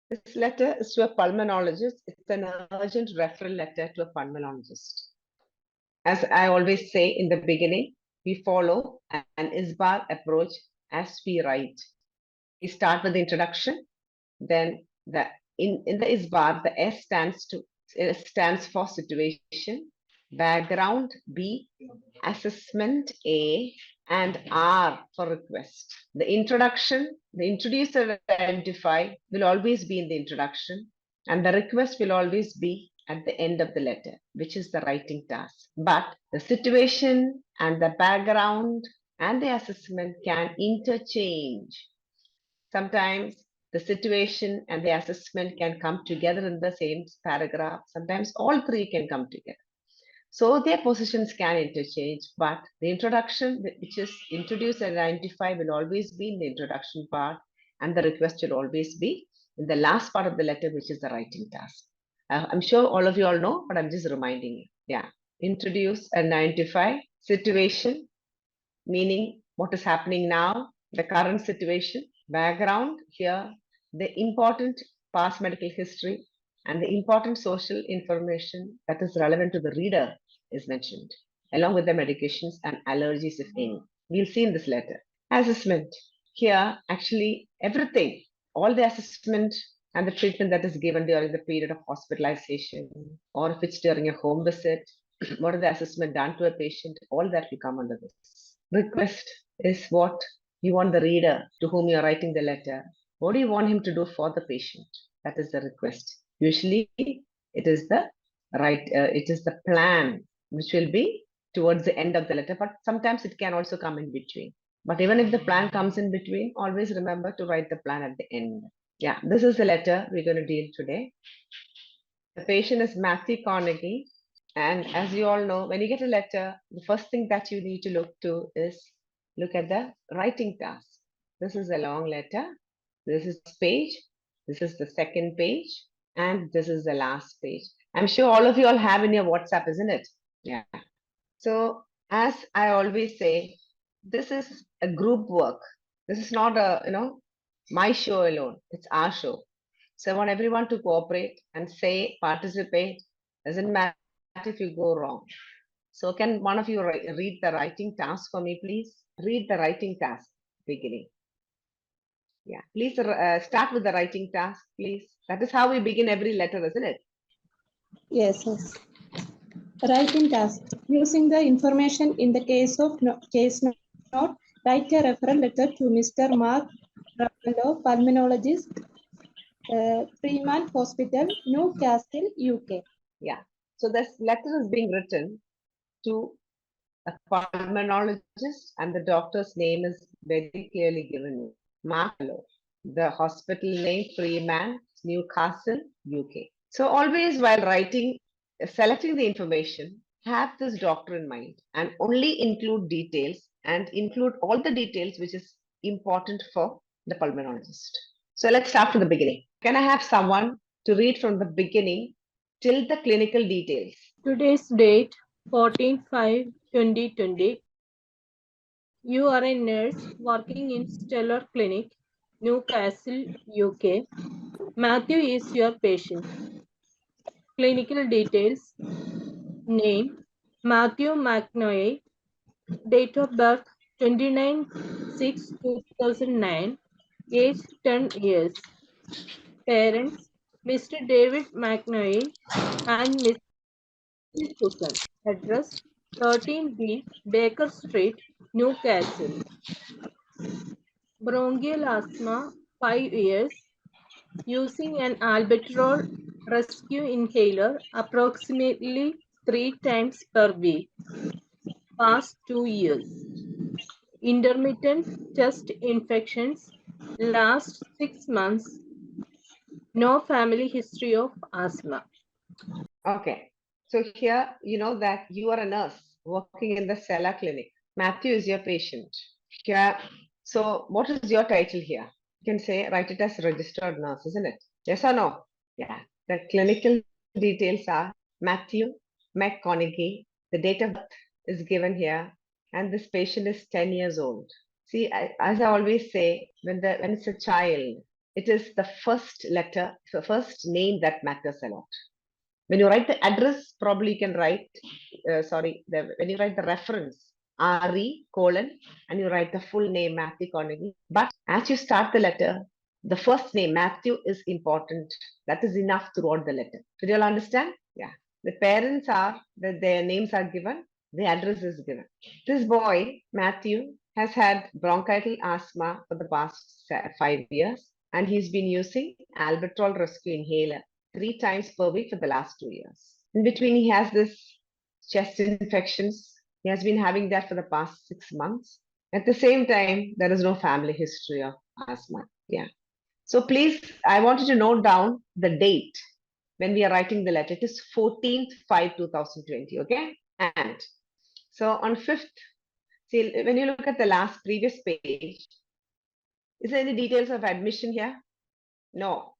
This letter is to a pulmonologist. It's an urgent referral letter to a pulmonologist. As I always say in the beginning, we follow an ISBAR approach as we write. We start with the introduction, then in the ISBAR, the S stands for situation, background B, assessment A, and R for request. The introduction, the introduce and identify will always be in the introduction, and the request will always be at the end of the letter, which is the writing task. But the situation and the background and the assessment can interchange. Sometimes the situation and the assessment can come together in the same paragraph. Sometimes all three can come together. So their positions can interchange, but the introduction, which is introduce and identify, will always be in the introduction part, and the request will always be in the last part of the letter, which is the writing task. I'm sure all of you all know, but I'm just reminding you. Yeah, introduce and identify, situation, meaning what is happening now, the current situation, background, here, the important past medical history, and the important social information that is relevant to the reader is mentioned, along with the medications and allergies, if any. We'll see in this letter. Assessment. Here, actually, everything, all the assessment and the treatment that is given during the period of hospitalization, or if it's during a home visit, what is the assessment done to a patient, all that will come under this. Request is what you want the reader to whom you're writing the letter. What do you want him to do for the patient? That is the request. Usually, it is the plan which will be towards the end of the letter, but sometimes it can also come in between. But even if the plan comes in between, always remember to write the plan at the end. Yeah, this is the letter we're going to deal today. The patient is Matthew Carnegie. And as you all know, when you get a letter, the first thing that you need to look at the writing task. This is a long letter. This is page. This is the second page. And this is the last page. I'm sure all of you all have in your WhatsApp, isn't it? Yeah. So as I always say, this is a group work. This is not my show alone. It's our show. So I want everyone to cooperate and say, participate. Doesn't matter if you go wrong. So can one of you read the writing task for me, please? Read the writing task beginning. Yeah, please start with the writing task, please. That is how we begin every letter, isn't it? Yes. Writing task. Using the information in the case note, write a referral letter to Mr. Mark Referral, pulmonologist, Freeman Hospital, Newcastle, UK. Yeah. So this letter is being written to a pulmonologist, and the doctor's name is very clearly given. Mark Referral. The hospital name, Freeman, Newcastle, UK. So always while writing, selecting the information, have this doctor in mind and only include details and include all the details which is important for the pulmonologist. So let's start from the beginning. Can I have someone to read from the beginning till the clinical details? Today's date, 14/5/2020. You are a nurse working in Stellar Clinic, Newcastle, UK. Matthew is your patient. Clinical details. Name, Matthew McNoy. Date of birth, 29/6/2009. Age, 10 years. Parents, Mr. David McNoy and Miss Susan. Address, 13B Baker Street, Newcastle. Bronchial asthma, 5 years. Using an albuterol rescue inhaler approximately 3 times per week. Past 2 years. Intermittent chest infections, last 6 months. No family history of asthma. Okay. So here, you know that you are a nurse working in the Stella Clinic. Matthew is your patient. Here, so what is your title here? You can say, write it as registered nurse, isn't it? Yes or no? Yeah. The clinical details are Matthew McConaughey. The date of birth is given here, and this patient is 10 years old. See, as I always say, when it's a child, it is the first letter, the first name that matters a lot. When you write the address, probably you can write, when you write the reference, RE colon, and you write the full name, Matthew Carnegie. But as you start the letter, the first name, Matthew, is important. That is enough throughout the letter. Did you all understand? Yeah. The parents are, their names are given, the address is given. This boy, Matthew, has had bronchial asthma for the past 5 years, and he's been using albuterol rescue inhaler 3 times per week for the last 2 years. In between, he has this chest infections. He has been having that for the past 6 months. At the same time, there is no family history of asthma. Yeah. So please, I want you to note down the date when we are writing the letter. It is 14/5/2020. Okay. And so on 5th, see, when you look at the last previous page, is there any details of admission here? No.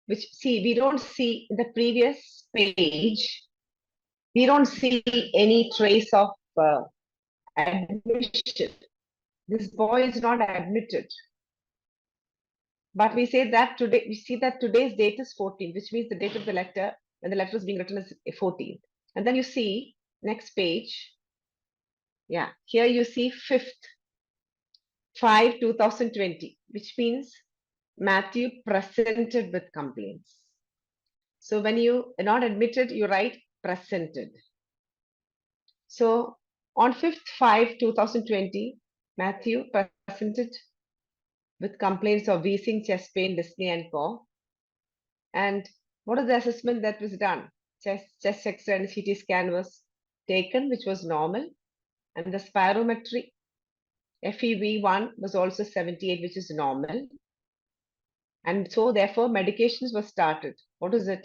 Which, see, we don't see in the previous page, we don't see any trace of admission. This boy is not admitted. But we say that today, we see that today's date is 14, which means the date of the letter, when the letter is being written, is 14. And then you see, next page, yeah, here you see 5/5/2020, which means Matthew presented with complaints. So when you are not admitted, you write presented. So on 5/5/2020, Matthew presented with complaints of wheezing, chest pain, dyspnea, and cough. And what is the assessment that was done? Chest X-ray and CT scan was taken, which was normal. And the spirometry, FEV1 was also 78, which is normal. And so therefore medications were started. What is it?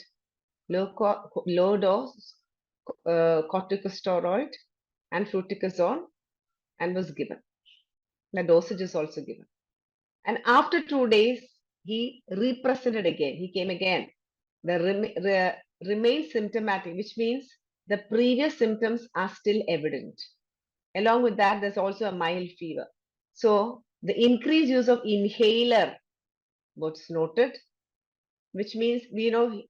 Low dose corticosteroid and fluticasone, and was given. The dosage is also given. And after 2 days, he represented again. He came again. The remains symptomatic, which means the previous symptoms are still evident. Along with that, there's also a mild fever. So the increased use of inhaler was noted, which means we know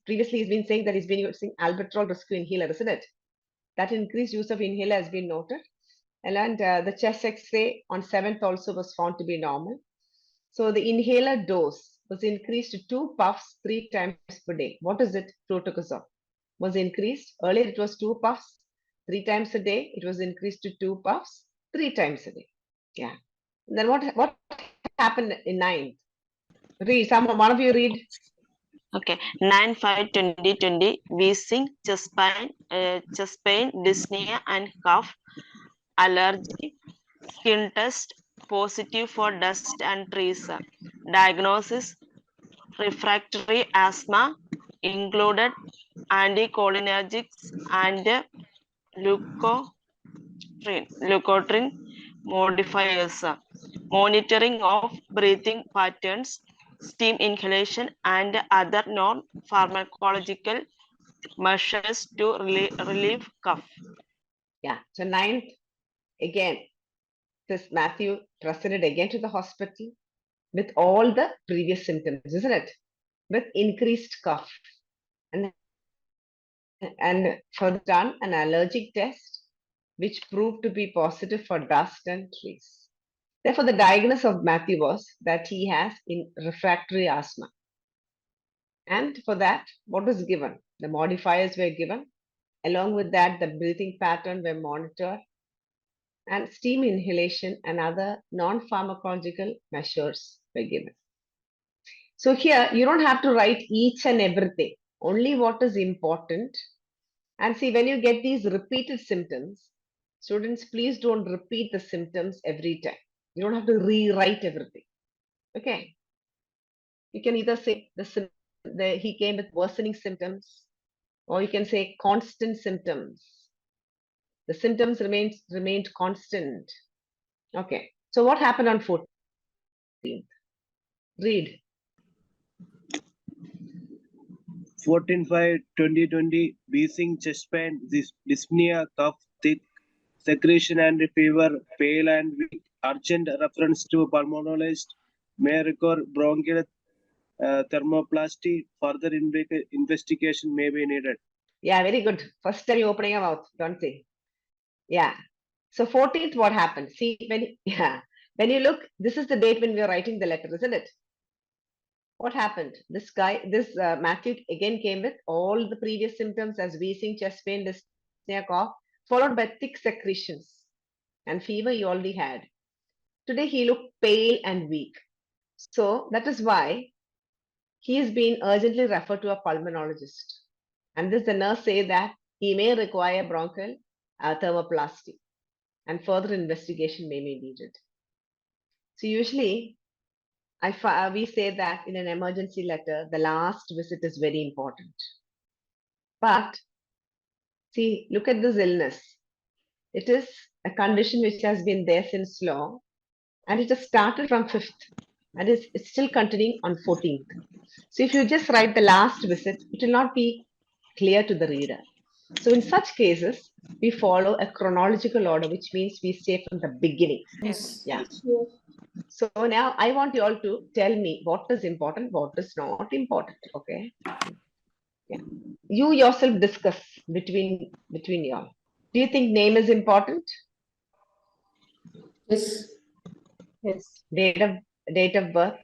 previously he's been saying that he's been using albuterol rescue inhaler, isn't it? That increased use of inhaler has been noted. And the chest X-ray on 7th also was found to be normal. So the inhaler dose was increased to 2 puffs 3 times per day. What is it? Fluticasone was increased. Earlier it was 2 puffs 3 times a day. It was increased to 2 puffs 3 times a day. Yeah. And then what happened in 9th? Read. One of you read. Okay. 9/5/2020, wheezing, chest pain, dyspnea and cough, allergy, skin test, positive for dust and trees. Diagnosis, refractory asthma, included anticholinergics and leukotriene modifiers. Monitoring of breathing patterns, steam inhalation, and other non-pharmacological measures to relieve cough. Yeah. So 9th, again, this Matthew presented again to the hospital with all the previous symptoms, isn't it? With increased cough. And further done an allergic test, which proved to be positive for dust and trees. Therefore, the diagnosis of Matthew was that he has refractory asthma. And for that, what was given? The modifiers were given. Along with that, the breathing pattern were monitored, and steam inhalation and other non-pharmacological measures were given. So here, you don't have to write each and everything, only what is important. And see, when you get these repeated symptoms, students, please don't repeat the symptoms every time. You don't have to rewrite everything. Okay. You can either say he came with worsening symptoms, or you can say constant symptoms. The symptoms remained constant. Okay. So what happened on 14th? Read. 14/5/2020, wheezing, chest pain, dyspnea, cough, thick secretion and fever, pale and weak. Urgent reference to pulmonologist. may require bronchial thermoplasty. Further investigation may be needed. Yeah, very good. First time you opening your mouth, don't say. Yeah. So 14th, what happened? See, when you look, this is the date when we are writing the letter, isn't it? What happened? This Matthew again came with all the previous symptoms as wheezing, chest pain, dyspnea, cough, followed by thick secretions and fever he already had. Today he looked pale and weak. So that is why he is being urgently referred to a pulmonologist. And the nurse say that he may require bronchial thermoplasty and further investigation may be needed. So usually we say that in an emergency letter, the last visit is very important. But see, look at this illness. It is a condition which has been there since long, and it has started from 5th, and it's still continuing on 14th. So if you just write the last visit, it will not be clear to the reader. So in such cases, we follow a chronological order, which means we stay from the beginning. Yes. Yeah. So now I want you all to tell me what is important, what is not important. Okay. Yeah. You yourself discuss between you all. Do you think name is important? Yes. Yes. Date of birth,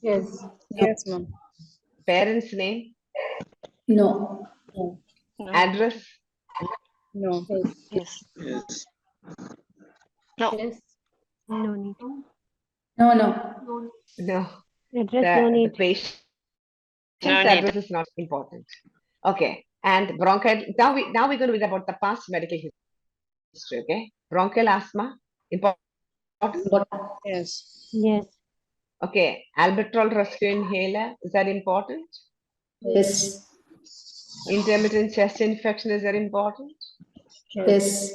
Yes. Yes, ma'am. parents' name, No. No. address, No. Yes. Yes. Yes. No. Yes. No need. No. No. no. Address no The need. patient's No need. address is not important. Okay. And bronchial. Now we're going to read about the past medical history. Okay. Bronchial asthma important. But Yes. Yes. Okay. Albuterol rescue inhaler, is that important? yes. Intermittent chest infection, is that important? Yes.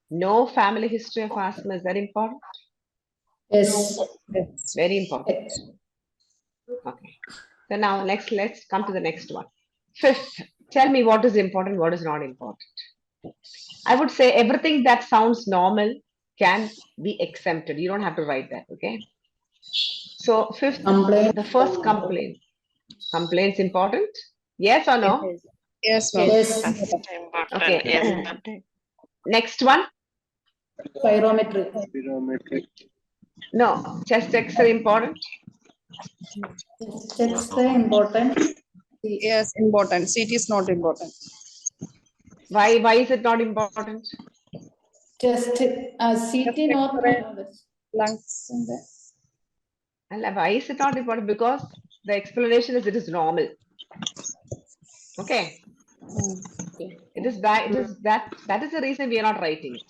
No family history of asthma, is that important? Yes. Yes. Very important. Okay. So now let's come to the next one. 5th, tell me what is important, what is not important. I would say everything that sounds normal can be exempted. You don't have to write that, okay? So 5th, Complaint. the first complaint. Complaints important? Yes or no? Yes, ma'am. Yes. Important. Okay. Yes. Important. Next one? Pyrometry. Spirometry. No. Chest X-ray important? Chest X-ray important. Yes, important. CT is not important. Why is it not important? Chest CT normal. Lungs and the And why is it not important? Because the explanation is it is normal. Okay. It is that is the reason we are not writing it.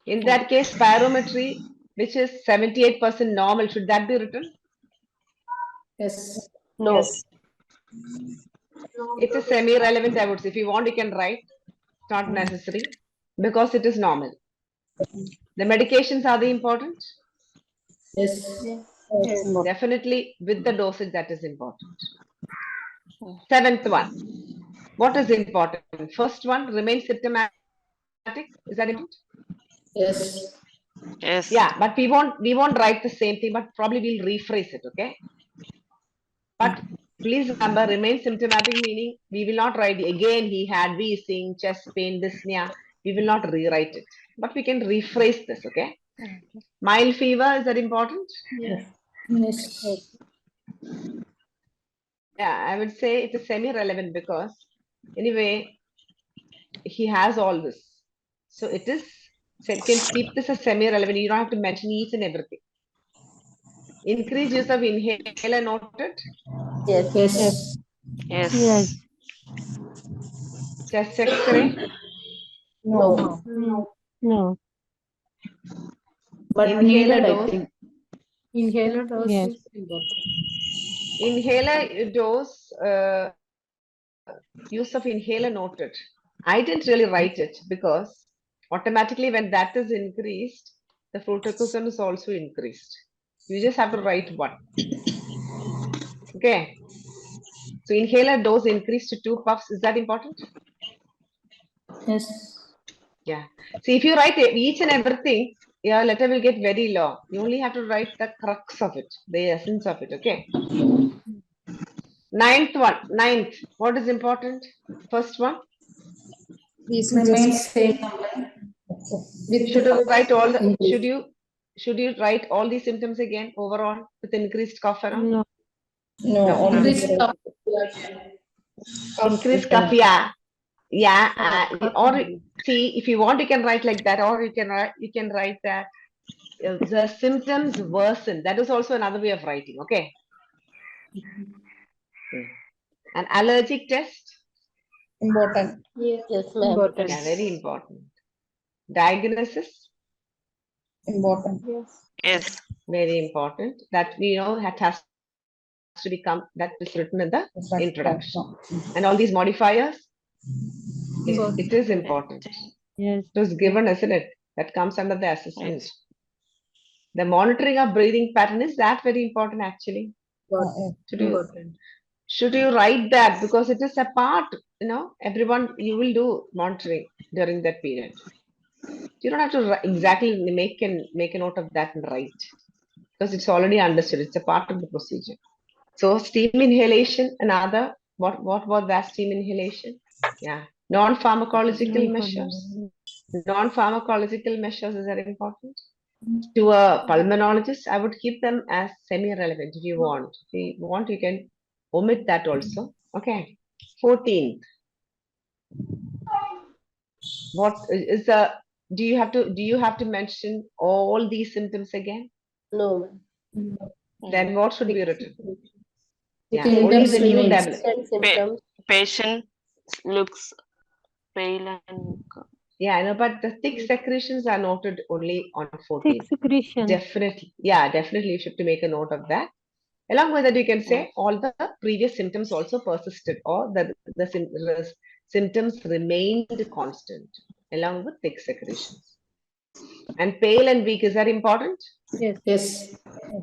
In that case, spirometry, which is 78% normal, should that be written? Yes. No. Yes. It's a semi-relevant, I would say. If you want, you can write. It's not necessary because it is normal. The medications are the important? Yes. Yes. Definitely with the dosage that is important. 7th one. What is important? First one, remain symptomatic. Is that important? Yes. Yes. Yeah, but we won't write the same thing, but probably we'll rephrase it, okay? But please remember, remain symptomatic meaning we will not write again he had wheezing, chest pain, dyspnea. We will not rewrite it, but we can rephrase this, okay? Mild fever, is that important? Yes. Yeah, I would say it is semi-relevant because anyway, he has all this. So it is, so you can keep this as semi-relevant. You don't have to mention each and everything. Increased use of inhaler noted. Yes. Yes. Yes. Yes. Chest X-ray. No. No. But Inhaler needed, I dose. think. Inhaler dose Yes. is important. Inhaler dose, use of inhaler noted. I didn't really write it because automatically when that is increased, the fluticasone is also increased. You just have to write one. Okay. So inhaler dose increased to 2 puffs. Is that important? Yes. Yeah. See, if you write each and everything, your letter will get very long. You only have to write the crux of it, the essence of it, okay? Ninth, what is important? First one, Remain same. With should you write all the, increase. should you write all these symptoms again overall with increased cough around? No. No, No. increase cough. Increased cough, yeah. Or see, if you want, you can write like that, or you can write that the symptoms worsen. That is also another way of writing, okay? An allergic test, Important. Yes, ma'am. Important. yeah, very important. Diagnosis, Important. Yes. very important. That we know that has to become, that is written in the introduction. And all these modifiers, it is important. Yes. It was given, isn't it? That comes under the assessment. The monitoring of breathing pattern, is that very important actually? Should you write that? Because it is a part, everyone, you will do monitoring during that period. You don't have to exactly make a note of that and write, because it's already understood. It's a part of the procedure. So steam inhalation, another, what was that steam inhalation? Yeah. Non-pharmacological measures. Non-pharmacological measures is very important. To a pulmonologist, I would keep them as semi-relevant if you want. If you want, you can omit that also. Okay. 14th. What is the, do you have to mention all these symptoms again? No, ma'am. Then what should be written? Yeah, Symptoms only the new remains. tablet. Symptoms. Patient looks pale and Yeah, I know, but the thick secretions are noted only on 14th. Thick secretion. Definitely. Yeah, definitely you should to make a note of that. Along with that, you can say all the previous symptoms also persisted, or the symptoms remained constant, along with thick secretions. And pale and weak, is that important? Yes. Yes.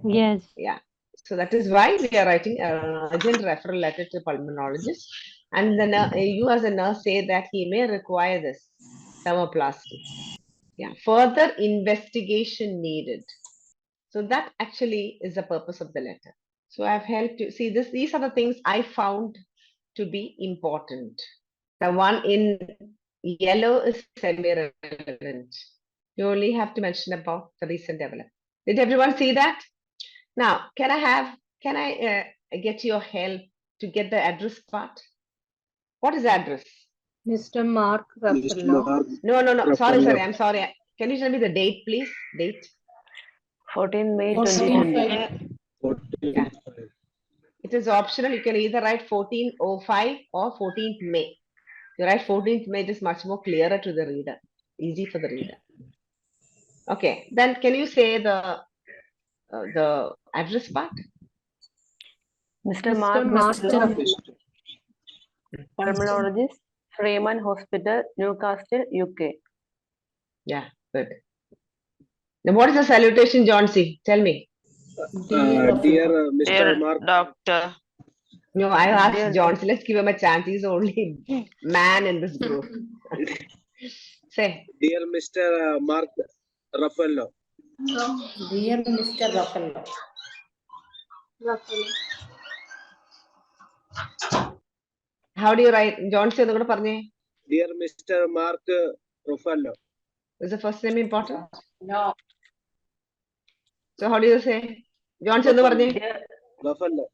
Yes. Yeah. So that is why we are writing an urgent referral letter to pulmonologist. And then you as a nurse say that he may require this thermoplasty. Yeah. Further investigation needed. So that actually is the purpose of the letter. So I've helped you see this. These are the things I found to be important. The one in yellow is semi-relevant. You only have to mention about the recent development. Did everyone see that? Now, can I get your help to get the address part? What is the address? Mr. Mark Mr. Ruffalo. Mark No. Sorry, Ruffalo. I'm sorry. Can you tell me the date, please? Date. 14 May 14. 2020. 14. It is optional. You can either write 1405 or 14th May. You write 14th May, it is much more clearer to the reader. Easy for the reader. Okay. Then can you say the address part? Mr. Mark Mr. Ruffalo, Pulmonologist, Freeman Hospital, Newcastle, UK. Yeah, good. Now, what is the salutation, John C? Tell me. Dear Mr. Dear Mark, Doctor, No, I asked Dear John C. Let's give him a chance. He's the only man in this group. Say. dear Mr. Mark Ruffalo, Dear Mr. Ruffalo. How do you write? John C. dear Mr. Mark Ruffalo, Is the first name important? No. So how do you say? John C. dear, Buffalo.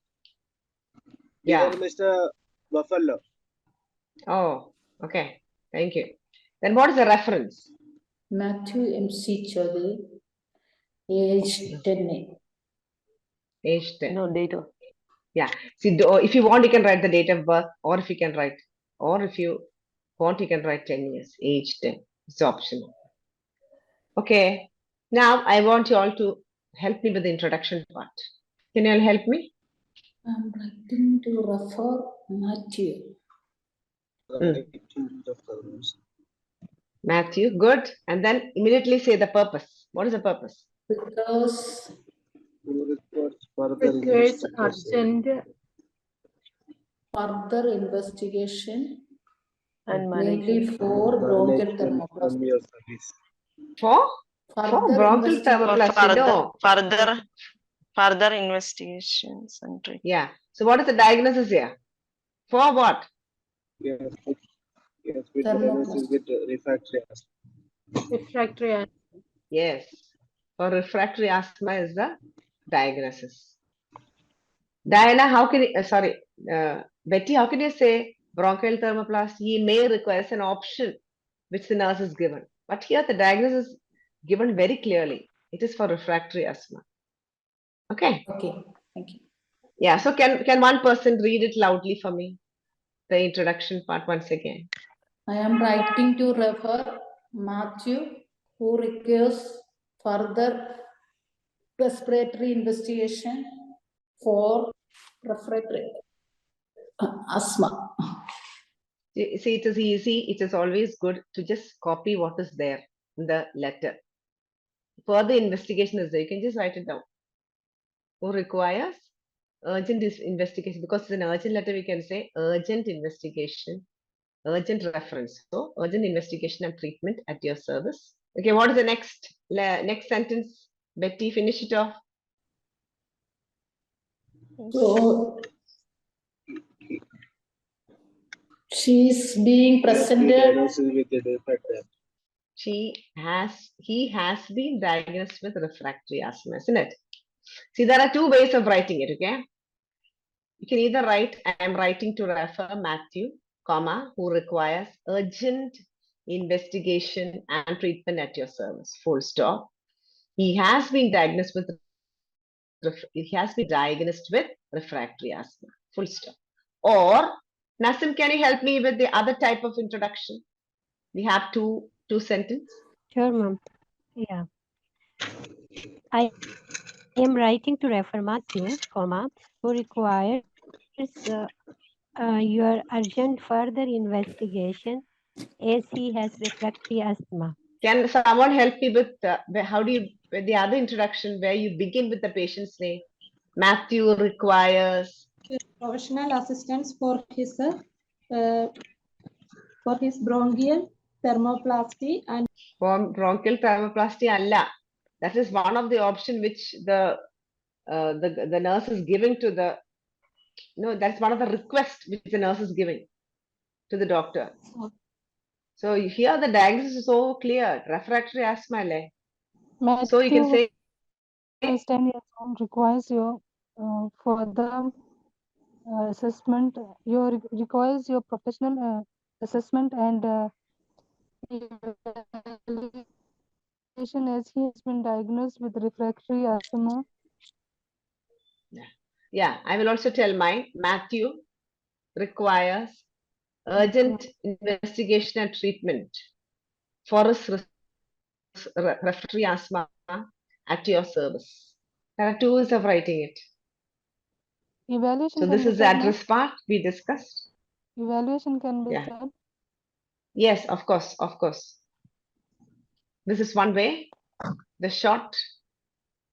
Yeah. Dear Mr. Buffalo, Oh, okay. Thank you. Then what is the reference? Matthew M.C. Chaudhary, age 10. Age 10. no date of Yeah. See, if you want, you can write the date of birth, or if you want, you can write 10 years, age 10. It's optional. Okay. Now I want you all to help me with the introduction part. Can you all help me? I'm writing to refer Matthew. Matthew, good. And then immediately say the purpose. What is the purpose? Because Requires urgent further investigation, and mainly management. for bronchial thermoplasty. For? For bronchial thermoplasty, no. Further investigations and treatment. Yeah. So what is the diagnosis here? For what? Yes, with diagnosis with refractory asthma. Refractory asthma. Yes. For refractory asthma is the diagnosis. Diana, how can you, Betty, how can you say bronchial thermoplasty may require an option which the nurse is given? But here the diagnosis is given very clearly. It is for refractory asthma. Okay. Okay, thank you. Yeah. So can one person read it loudly for me? The introduction part once again. I am writing to refer Matthew, who requires further respiratory investigation for refractory asthma. See, it is easy. It is always good to just copy what is there in the letter. Further investigation is there. You can just write it down. Who requires urgent investigation? Because it's an urgent letter, we can say urgent investigation, urgent reference. So urgent investigation and treatment at your service. Okay, what is the next sentence? Betty, finish it off. So she is being presented. Diagnosis with the refractory. He has been diagnosed with refractory asthma, isn't it? See, there are two ways of writing it, okay? You can either write, I am writing to refer Matthew, comma, who requires urgent investigation and treatment at your service, full stop. He has been diagnosed with refractory asthma, full stop. Or, Nasim, can you help me with the other type of introduction? We have two sentences. Sure, ma'am. Yeah. I am writing to refer Matthew, comma, who requires your urgent further investigation as he has refractory asthma. Can someone help me with with the other introduction where you begin with the patient's name? Matthew requires professional assistance for his bronchial thermoplasty and bronchial thermoplasty alla. That is one of the option which the nurse is giving to the that's one of the requests which the nurse is giving to the doctor. So here the diagnosis is so clear, refractory asthma. So you can say 10 years old requires your further assessment. Requires your professional assessment and evaluation as he has been diagnosed with refractory asthma. Yeah, I will also tell mine. Matthew requires urgent investigation and treatment for his refractory asthma at your service. There are two ways of writing it. Evaluation. So this is the address part we discussed. Evaluation can be said. Yes, of course, of course. This is one way. The short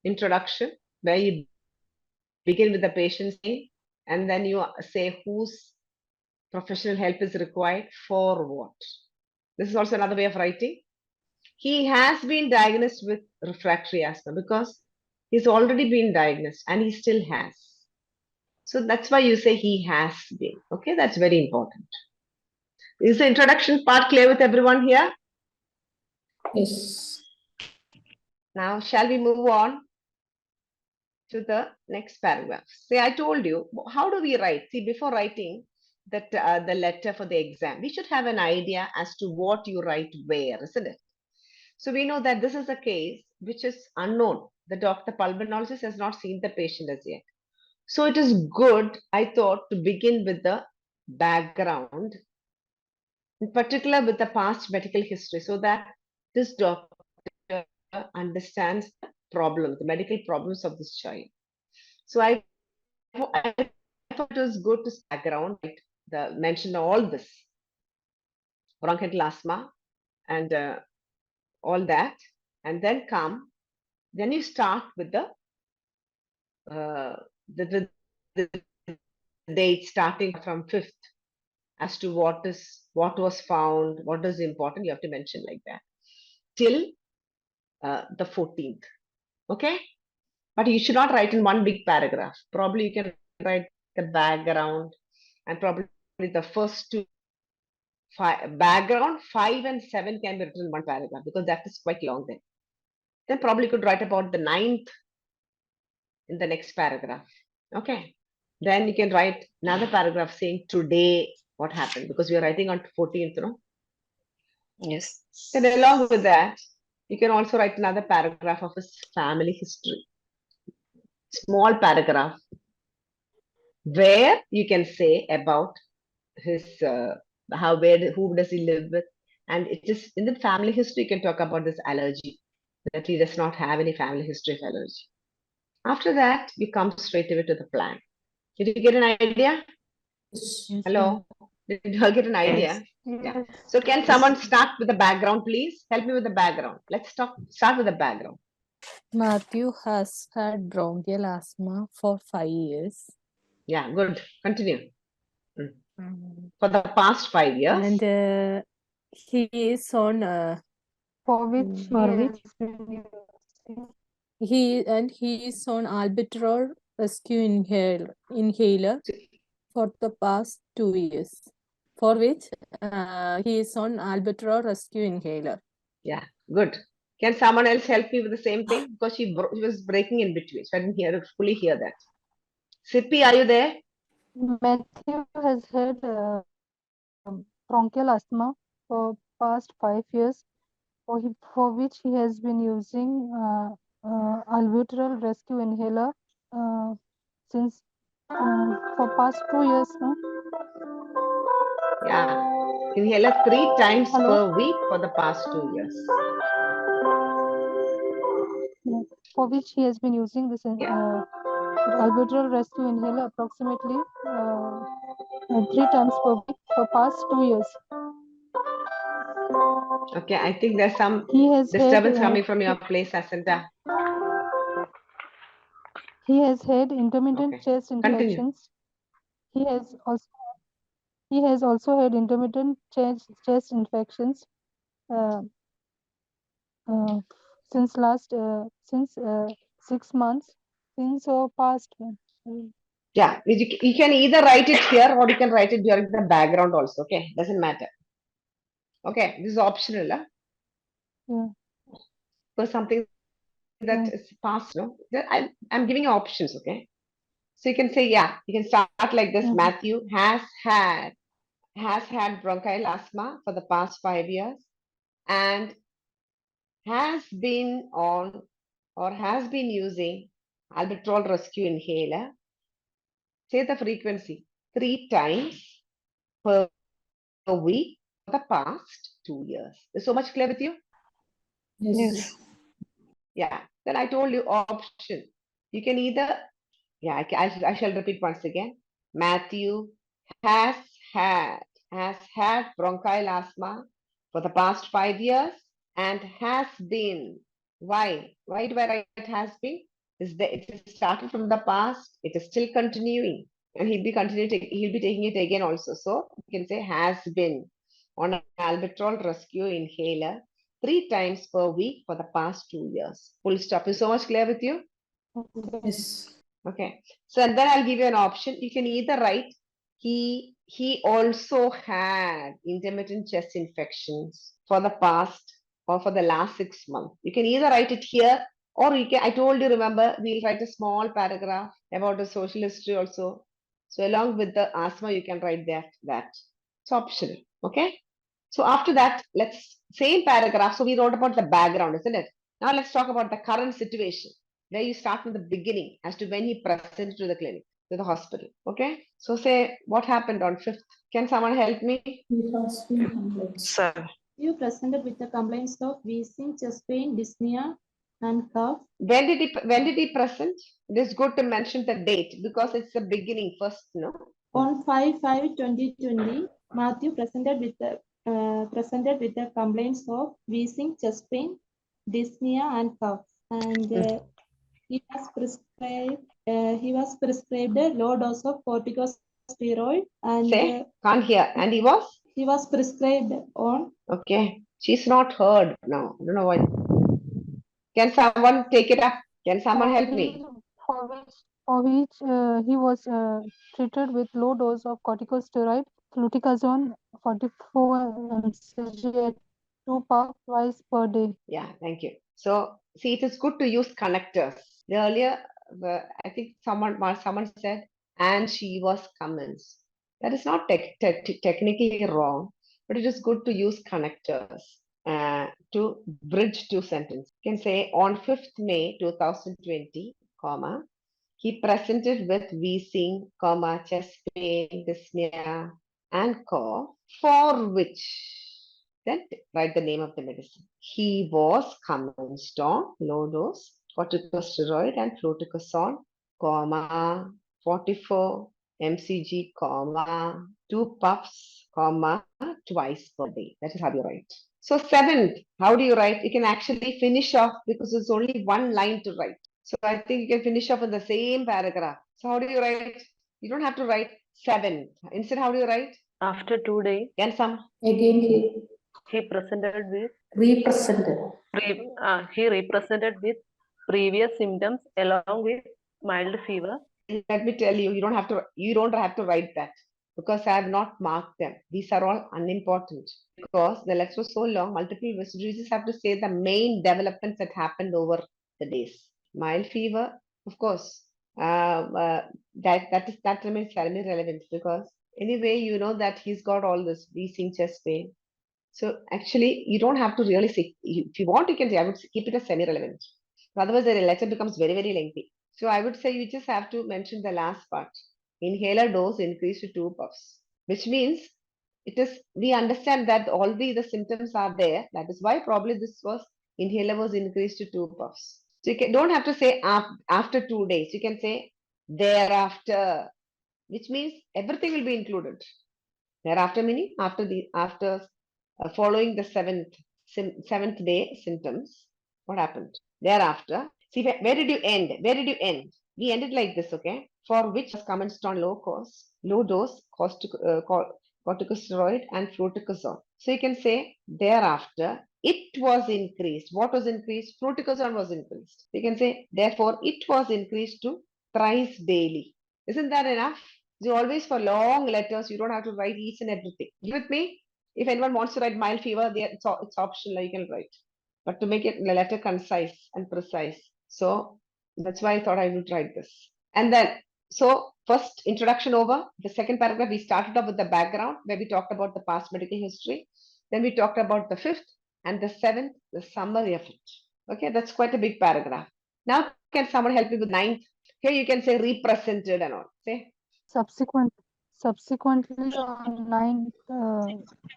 introduction where you begin with the patient's name and then you say whose professional help is required for what. This is also another way of writing. He has been diagnosed with refractory asthma because he's already been diagnosed and he still has. So that's why you say he has been. Okay, that's very important. Is the introduction part clear with everyone here? Yes. Now, shall we move on to the next paragraph? See, I told you, how do we write? See, before writing that the letter for the exam, we should have an idea as to what you write where, isn't it? So we know that this is a case which is unknown. The pulmonologist has not seen the patient as yet. So it is good, I thought, to begin with the background, in particular with the past medical history, so that this doctor understands the problem, the medical problems of this child. So I thought it was good to background, like mention all this, bronchial asthma and all that, and then you start with the date starting from 5th as to what was found, what is important, you have to mention like that. Till the 14th. Okay? But you should not write in one big paragraph. Probably you can write the background and probably the first two. Background 5 and 7 can be written in one paragraph because that is quite long then. Then probably you could write about the 9th in the next paragraph. Okay. Then you can write another paragraph saying today what happened because we are writing on 14th, no? Yes. Then along with that, you can also write another paragraph of his family history. Small paragraph where you can say about his who does he live with, and it is in the family history you can talk about this allergy, that he does not have any family history of allergy. After that, you come straight away to the plan. Did you get an idea? Hello? Did you all get an idea? Yeah. So can someone start with the background, please? Help me with the background. Let's start with the background. Matthew has had bronchial asthma for 5 years. Yeah, good. Continue. For the past 5 years. And he is on For which for he which has been using he is on albuterol rescue inhaler for the past 2 years. For which he is on albuterol rescue inhaler. Yeah, good. Can someone else help me with the same thing? Because she was breaking in between, so I didn't fully hear that. Sippy, are you there? Matthew has had bronchial asthma for past 5 years, for which he has been using albuterol rescue inhaler since for past 2 years now. Yeah. Inhaler 3 times Hello? per week for the past 2 years. Yeah, for which he has been using this albuterol rescue inhaler approximately 3 times per week for past 2 years. Okay, I think there's some He has disturbance had, coming from your place, Asanta. He has had intermittent Okay. chest Continue. infections. He has also had intermittent chest infections uh, since 6 months, since or past. Yeah, you can either write it here or you can write it during the background also. Okay, doesn't matter. Okay, this is optional. Huh? Yeah. For something that is past, no? I'm giving you options, okay? So you can say, yeah, you can start like this. Matthew has had bronchial asthma for the past 5 years and has been on or has been using albuterol rescue inhaler. Say the frequency 3 times per week for the past 2 years. Is so much clear with you? Yes. Yeah. Then I told you option. You can either, yeah, I shall repeat once again. Matthew has had bronchial asthma for the past 5 years and has been. Why do I write has been? It is started from the past, it is still continuing, and he'll be taking it again also. So you can say has been on an albuterol rescue inhaler 3 times per week for the past 2 years. Full stop. Is so much clear with you? Yes. Okay. So and then I'll give you an option. You can either write he also had intermittent chest infections for the past or for the last 6 months. You can either write it here or you can, I told you, remember, we'll write a small paragraph about the social history also. So along with the asthma, you can write that. It's optional. Okay. So after that, same paragraph. So we wrote about the background, isn't it? Now let's talk about the current situation, where you start from the beginning as to when he presented to the clinic, to the hospital. Okay. So say what happened on 5th. Can someone help me? He has been complaints. Sir. You presented with the complaints of wheezing, chest pain, dyspnea, and cough. When did he present? It is good to mention the date because it's the beginning first, no? On 5/5/2020, Matthew presented with the complaints of wheezing, chest pain, dyspnea, and cough, and he was prescribed a low dose of corticosteroid, and can't hear. And he was prescribed on. Okay, she's not heard now. I don't know why. Can someone take it up? Can someone help me? For which he was treated with low dose of corticosteroid, fluticasone 44 mcg at 2 puffs twice per day. Yeah, thank you. So, see, it is good to use connectors. Earlier, I think someone said, and she was convinced. That is not technically wrong, but it is good to use connectors to bridge two sentences. You can say, on 5th May 2020, comma, he presented with wheezing, comma, chest pain, dyspnea, and cough, for which, then write the name of the medicine. He was commenced on low dose corticosteroid and fluticasone, comma, 44 mcg, comma, 2 puffs, comma, twice per day. That is how you write. So 7th, how do you write? You can actually finish off because it's only one line to write. So I think you can finish off in the same paragraph. So how do you write? You don't have to write 7th. Instead, how do you write? After 2 days, Can some? Again, he presented with he represented with previous symptoms along with mild fever. Let me tell you, you don't have to write that because I have not marked them. These are all unimportant because the lecture was so long, multiple visits. You just have to say the main developments that happened over the days. Mild fever, of course, that remains very relevant because anyway, you know that he's got all this wheezing, chest pain. So actually, you don't have to really say. If you want, you can say. I would keep it as semi-relevant. Otherwise, the letter becomes very, very lengthy. So I would say you just have to mention the last part. Inhaler dose increased to 2 puffs, which means we understand that all the symptoms are there. That is why probably inhaler was increased to 2 puffs. So you don't have to say after 2 days. You can say thereafter, which means everything will be included. Thereafter meaning after following the seventh day symptoms, what happened? Thereafter, see where did you end? Where did you end? We ended like this, okay? For which was commenced on low dose corticosteroid and fluticasone. So you can say thereafter it was increased. What was increased? Fluticasone was increased. You can say therefore it was increased to thrice daily. Isn't that enough? So always for long letters, you don't have to write each and everything. You with me? If anyone wants to write mild fever, it's optional, you can write. But to make it the letter concise and precise. So that's why I thought I would write this. And then, so first introduction over. The second paragraph, we started off with the background where we talked about the past medical history. Then we talked about the 5th and the 7th, the summary of it. Okay, that's quite a big paragraph. Now, can someone help me with 9th? Here you can say represented and all. Say. Subsequently, on 9th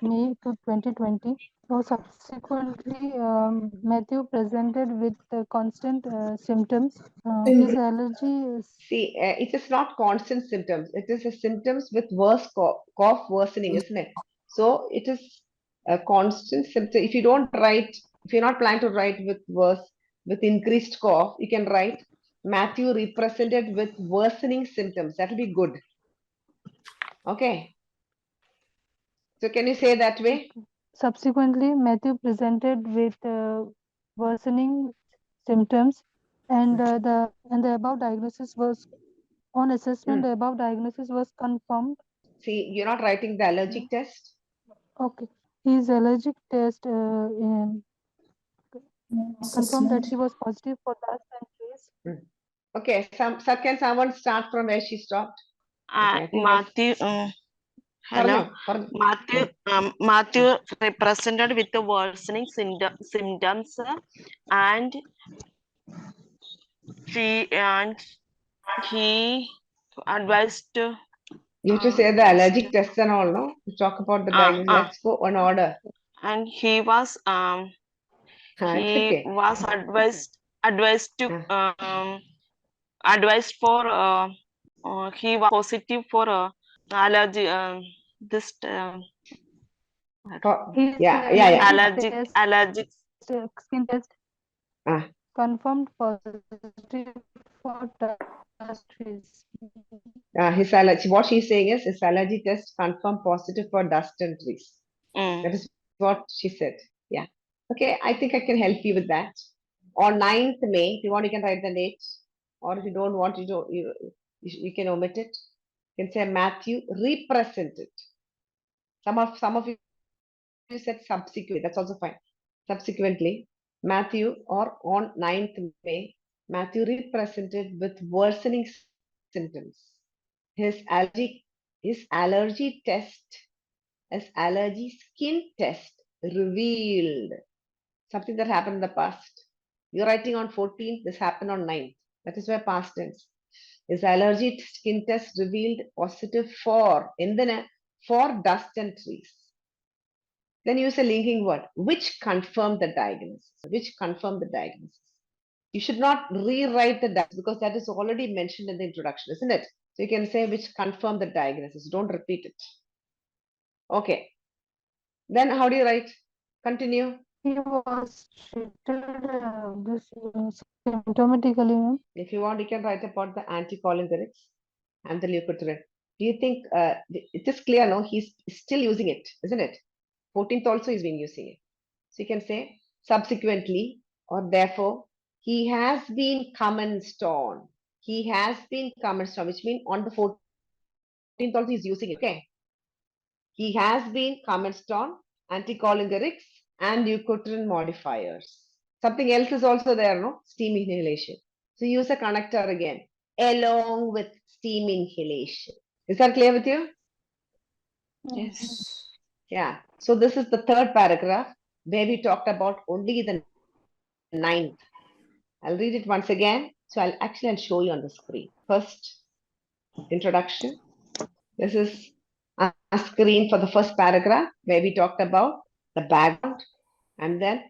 May to 2020, so subsequently, Matthew presented with constant symptoms. His allergy is... See, it is not constant symptoms. It is a symptoms with worse cough worsening, isn't it? So it is a constant symptom. If you don't write, if you're not planning to write with increased cough, you can write Matthew represented with worsening symptoms. That will be good. Okay. So can you say that way? Subsequently, Matthew presented with worsening symptoms, and the above diagnosis was on assessment. The above diagnosis was confirmed. See, you're not writing the allergic test. Okay, his allergic test confirmed that he was positive for dust and trace. Okay, can someone start from where she stopped? Okay, Matthew, hello. Matthew represented with the worsening symptoms, and he advised. You have to say the allergic test and all, no? To talk about the diagnosis. Let's go on order. And he was advised for he was positive for allergy. This allergic skin test confirmed positive for dust trees. His allergy. What she's saying is his allergy test confirmed positive for dust and trees. That is what she said. Yeah. Okay. I think I can help you with that. On 9th May, if you want, you can write the date, or if you don't want, you can omit it. You can say Matthew represented. Some of you said subsequently, that's also fine. Subsequently, Matthew, or on 9th May, Matthew represented with worsening symptoms. His allergy skin test revealed something that happened in the past. You're writing on 14th, this happened on 9th. That is why past tense. His allergy skin test revealed positive for dust and trees. Then use a linking word, which confirmed the diagnosis. Which confirmed the diagnosis. You should not rewrite the diagnosis because that is already mentioned in the introduction, isn't it? So you can say which confirmed the diagnosis. Don't repeat it. Okay. Then how do you write? Continue. He was treated symptomatically, ma'am. If you want, you can write about the anticholinergics and the leukotriene. Do you think it is clear? No, he's still using it, isn't it? 14th also he's been using it. So you can say subsequently or therefore he has been commenced on. He has been commenced on, which means on the 14th also he's using it. Okay. He has been commenced on anticholinergics and leukotriene modifiers. Something else is also there, no? Steam inhalation. So use a connector again, along with steam inhalation. Is that clear with you? Yes. Yeah. So this is the third paragraph where we talked about only the 9th. I'll read it once again. So I'll show you on the screen. First, introduction. This is a screen for the first paragraph where we talked about the background and then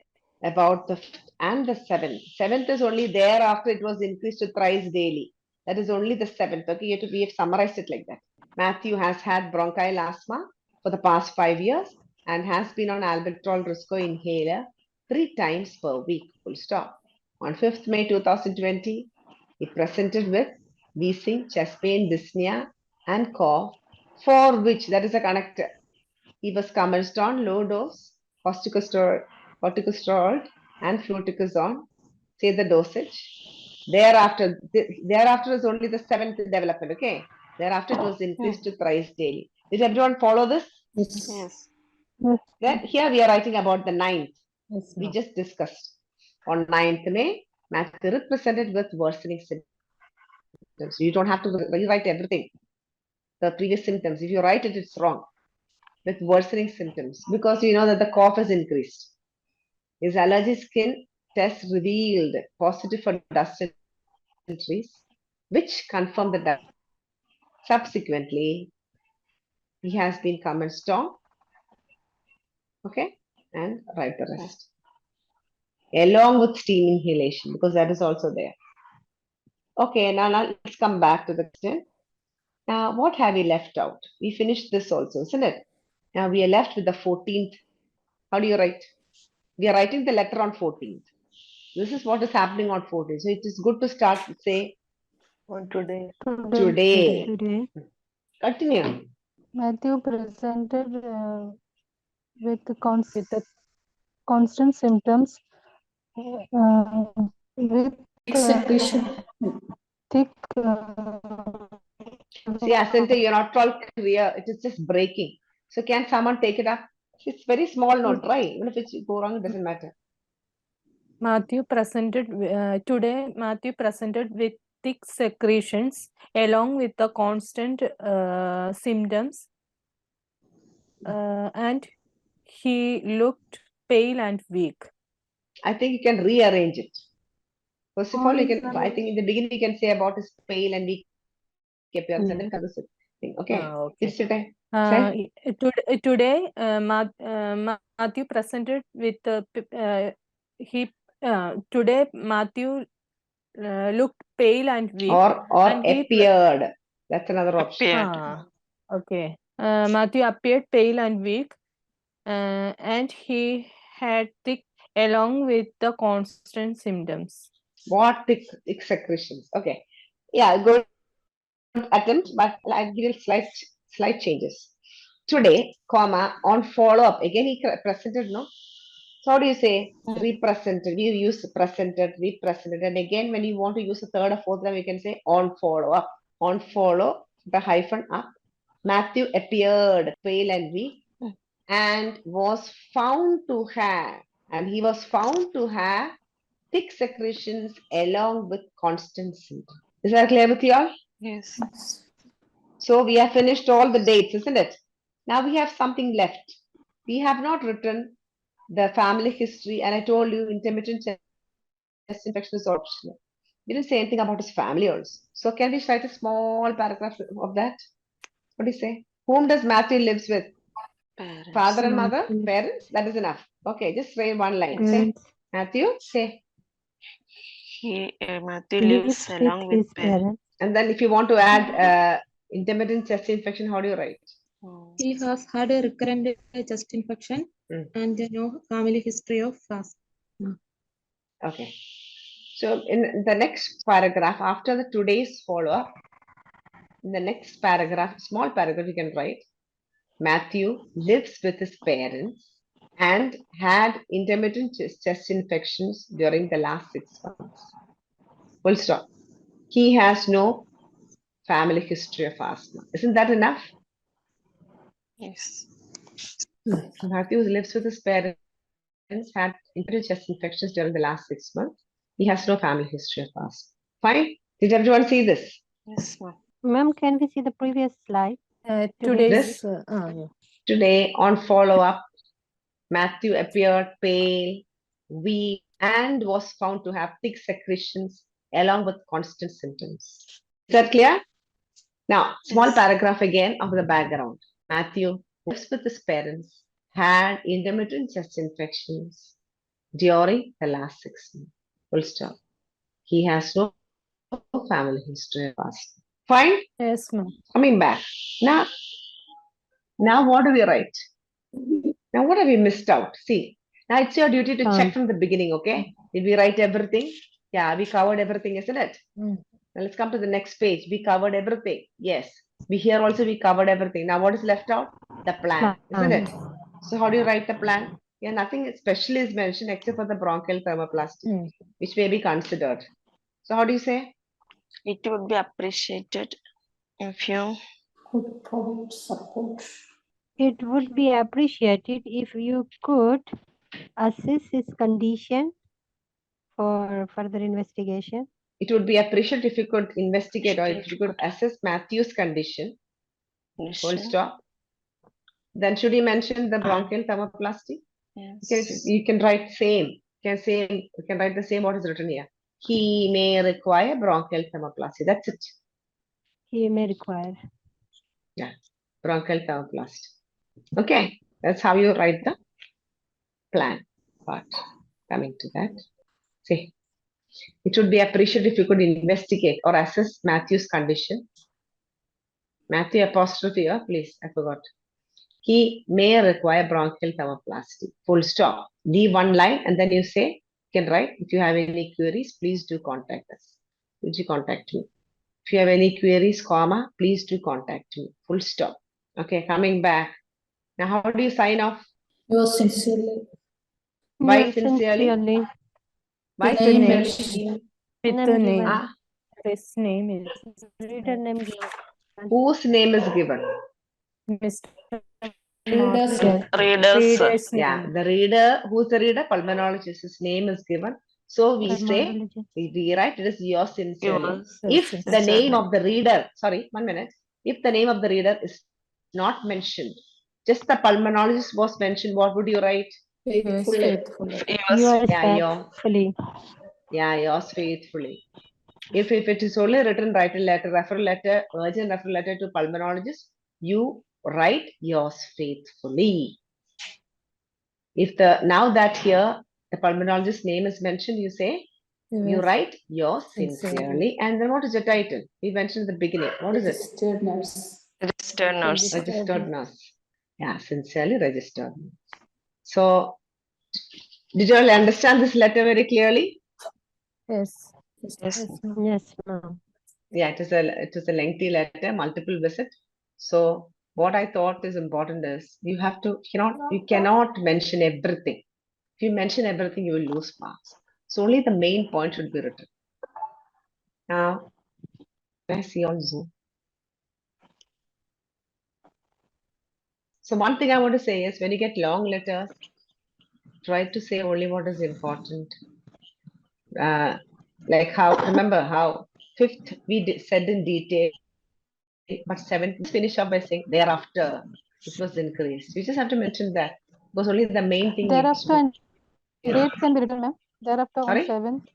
about the 5th and the 7th. 7th is only there after it was increased to thrice daily. That is only the 7th. Okay, we have summarized it like that. Matthew has had bronchial asthma for the past 5 years and has been on albuterol risco inhaler 3 times per week. Full stop. On 5th May 2020, he presented with wheezing, chest pain, dyspnea, and cough, for which, that is a connector, he was commenced on low dose corticosteroid and fluticasone. Say the dosage. Thereafter is only the 7th development. Okay. Thereafter it was increased to thrice daily. Did everyone follow this? Yes. Then here we are writing about the 9th. Yes, We ma'am. just discussed. On 9th May, Matthew presented with worsening symptoms. You don't have to rewrite everything. The previous symptoms. If you write it, it's wrong. With worsening symptoms because you know that the cough has increased. His allergy skin test revealed positive for dust and trees, which confirmed the diagnosis. Subsequently, he has been commenced on. Okay, and write the rest. Along with steam inhalation, because that is also there. Okay, now let's come back to the question. Now, what have we left out? We finished this also, isn't it? Now we are left with the 14th. How do you write? We are writing the letter on 14th. This is what is happening on 14th. So it is good to start, say, On today. today. Continue. Matthew presented with constant symptoms with Secretion. thick. See, Asante, you're not all clear. It is just breaking. So can someone take it up? It's very small note, right? Even if it's go wrong, it doesn't matter. Matthew presented today. Matthew presented with thick secretions along with the constant symptoms, and he looked pale and weak. I think you can rearrange it. First of all, you can. I think in the beginning you can say about his pale and weak appearance, and then comes the thing. Okay. Okay. Say. Today, Matthew presented with today Matthew looked pale and weak. Or and appeared. That's another option. Okay. Matthew appeared pale and weak, and he had thick along with the constant symptoms. What thick secretions? Okay. Yeah, good attempt, but I'll give you slight changes. Today, comma, on follow-up. Again, he presented, no? So how do you say represented? You use presented, represented, and again when you want to use a third or fourth time, you can say on follow up, on follow the hyphen up. Matthew appeared pale and weak, and was found to have, and he was found to have thick secretions along with constant symptoms. Is that clear with you all? Yes. So we have finished all the dates, isn't it? Now we have something left. We have not written the family history, and I told you intermittent chest infection is optional. We didn't say anything about his family also. So can we write a small paragraph of that? What do you say? Whom does Matthew lives with? Parents. Father and mother? Matthew. Parents? That is enough. Okay, just say one line. Say, Matthew, say. Matthew Lives lives with along with his parents. parents. And then if you want to add intermittent chest infection, how do you write? He has had a recurrent chest infection and no family history of asthma. Okay. So in the next paragraph, after the today's follow-up, in the next paragraph, small paragraph, you can write, Matthew lives with his parents and had intermittent chest infections during the last 6 months. Full stop. He has no family history of asthma. Isn't that enough? Yes. Matthew lives with his parents, had intermittent chest infections during the last 6 months. He has no family history of asthma. Fine. Did everyone see this? Yes, ma'am. Ma'am, can we see the previous slide? Today's, This today on follow-up, Matthew appeared pale, weak, and was found to have thick secretions along with constant symptoms. Is that clear? Now, small paragraph again of the background. Matthew lives with his parents, had intermittent chest infections during the last 6 months. Full stop. He has no family history of asthma. Fine? yes, ma'am. Coming back. Now what do we write? Now what have we missed out? See, now it's your duty to check from the beginning, okay? Did we write everything? Yeah, we covered everything, isn't it? Now let's come to the next page. We covered everything. Yes. Here also we covered everything. Now what is left out? The plan, isn't it? So how do you write the plan? Yeah, nothing special is mentioned except for the bronchial thermoplasty, which may be considered. So how do you say? It would be appreciated if you Could provide support. It would be appreciated if you could assess his condition for further investigation. It would be appreciated if you could investigate or if you could assess Matthew's condition. Full stop. Then should he mention the bronchial thermoplasty? Yes. You can write same. You can write the same what is written here. He may require bronchial thermoplasty. That's it. He may require. Yeah, bronchial thermoplasty. Okay, that's how you write the plan part. Coming to that. See, it would be appreciated if you could investigate or assess Matthew's condition. Matthew apostrophe here, please. I forgot. He may require bronchial thermoplasty. Full stop. Leave one line and then you say, you can write, if you have any queries, please do contact us. Please do contact me. If you have any queries, comma, please do contact me. Full stop. Okay, coming back. Now, how do you sign off? Yours sincerely. Why Yours sincerely? sincerely. Why With the name. sincerely? With Name the given. name. Ah, His name is Reader name given. whose name is given? Mr. Readers. readers. Reader's Yeah, name. the reader, who's the reader? Pulmonologist. His name is given. So we say, Pulmonologist. we write it is yours sincerely. Yours If the sincerely. name of the reader, sorry, 1 minute. If the name of the reader is not mentioned, just the pulmonologist was mentioned, what would you write? Yours faithfully. Yours Yeah, faithfully. yours faithfully. If it is only written, write a letter, referral letter, urgent referral letter to pulmonologist, you write yours faithfully. If now that here the pulmonologist's name is mentioned, you say, you Yours write yours sincerely. sincerely, and then what is the title? We mentioned in the beginning. What is it? Registered nurse. Registered nurse. Registered nurse. Yeah, sincerely registered nurse. So, did you all understand this letter very clearly? Yes. Yes. Yes, ma'am. Yeah, it is a lengthy letter, multiple visit. So, what I thought is important is you cannot mention everything. If you mention everything, you will lose marks. So only the main point should be written. Now, I see on Zoom. So one thing I want to say is when you get long letters, try to say only what is important. Like remember how 5th we said in detail, but 7th finish up by saying thereafter it was increased. You just have to mention that because only the main thing needs Thereafter, to and date can be written, ma'am. Thereafter on Sorry? 7th.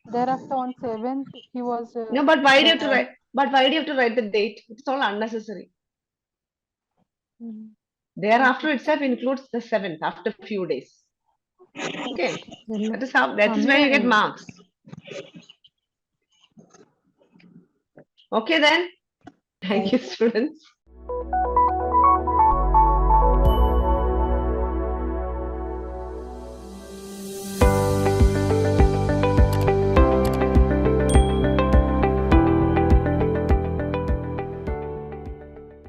Thereafter on 7th, he was. No, but why do you have to write? But why do you have to write the date? It's all unnecessary. Thereafter itself includes the 7th after a few days. Okay, that is where you get marks. Okay then. Thank you, students.